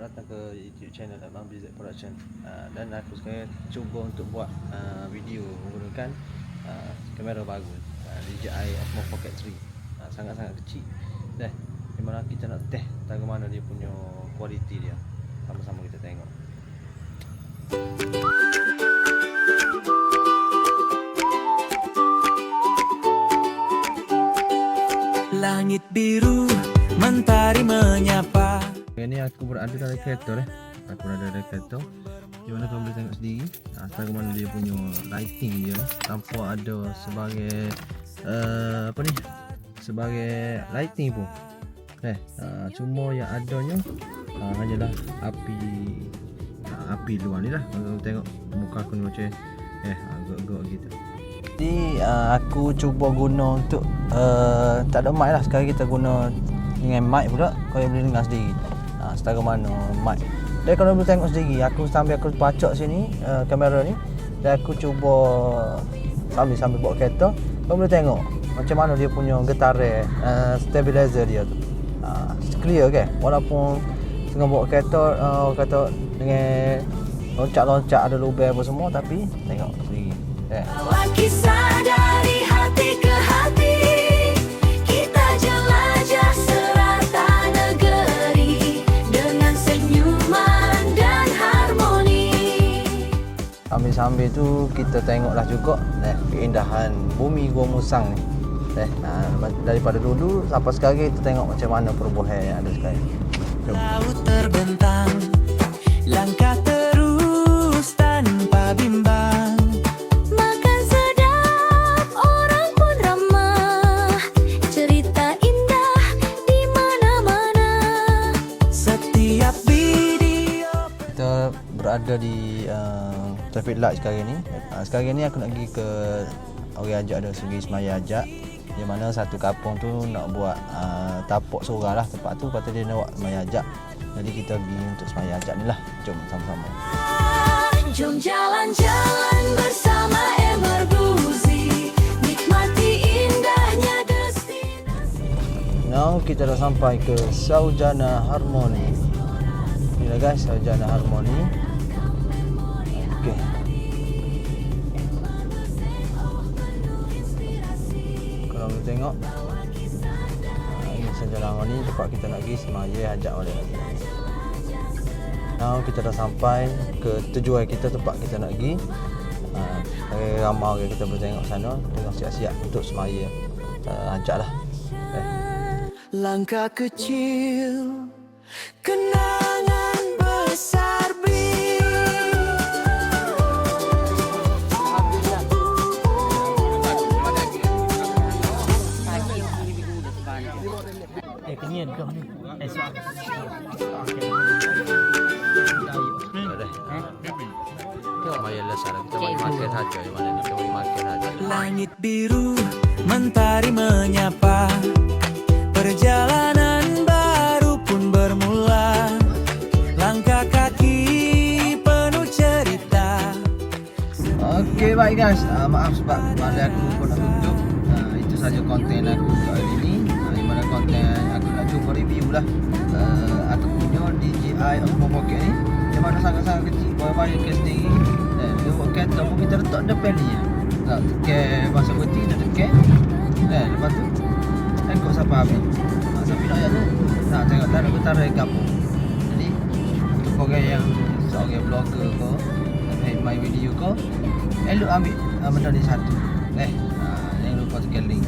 selamat datang ke YouTube channel Abang BZ Production. Dan aku sekarang cuba untuk buat video menggunakan kamera baru, DJI Osmo Pocket 3. Sangat-sangat kecil. Di mana kita nak test bagaimana dia punya kualiti dia. Sama-sama kita tengok. Langit biru, mentari menyapa. Ini aku berada dalam kereta Aku berada dalam kereta. Di mana kau boleh tengok sendiri bagaimana dia punya lighting dia. Tanpa ada sebagai sebagai lighting pun. Cuma yang adanya hanyalah api luar ni lah. Kalau tengok muka aku ni macam agak-agak gitu. Jadi aku cuba guna untuk tak ada mic lah. Sekarang kita guna dengan mic pula. Kau boleh dengar sendiri setara mana mic. Dan kalau boleh tengok sendiri, aku sambil aku pacak sini kamera ni, dan aku cuba sambil bawa kereta, kau boleh tengok macam mana dia punya getaran stabilizer dia tu. Clear kan? Walaupun tengah bawa kereta kata dengan loncat-loncat ada lubang apa semua, tapi tengok sendiri. Kisah dari hati ke hati, kita jelajah serata negeri dengan senyuman dan harmoni. Sambil-sambil tu kita tengoklah juga keindahan bumi Gua Musang ni. Daripada dulu sampai sekarang kita tengok macam mana perubahan yang ada sekarang. Laut terbentang, langkah terus tanpa bimbang. Makan sedap, orang pun ramah. Cerita indah di mana-mana. Setiap video. Kita berada di traffic light sekarang ni. Sekarang ni aku nak pergi ke orang ajak ada segi semaya ajak. Di mana satu kampung tu nak buat tapak surah lah tempat tu. Lepas tu dia nak buat semaya ajak. Jadi kita pergi untuk semaya ajak ni lah. Jom sama-sama. Jom jalan-jalan bersama Emerbuzi, nikmati indahnya destinasi. Now kita dah sampai ke Saujana Harmony. Ni lah guys, Saujana Harmony. Okey. Kalau kita tengok ini Saujana Harmony, tempat kita nak pergi semaya ajak balik. Now kita dah sampai ke tujuan kita, tempat kita nak pergi. Ramai orang kita boleh tengok sana, tengok siap-siap untuk semaya ajak lah. Langkah kecil, kenangan besar Kenian kau ni. Langit biru, mentari menyapa. Perjalanan baru pun bermula. Langkah kaki penuh cerita. Okey, baik guys. Maaf sebab malam aku pun nak tutup. Itu saja konten aku kali ini. Di mana konten aku nak cuba review lah aku punya DJI Osmo Pocket ni. Di mana sangat-sangat kecil. Bayar kes sendiri. Dia buat kereta pun kita letak depan ni. Tak tekan masa berhenti, dia tekan. Lepas tu tengok sampai habis. Sampai nak ayat tu tengok tak ada getaran kampung. Jadi untuk korang yang seorang blogger ke, main video ke, elok ambil benda ni satu. Jangan lupa tekan link.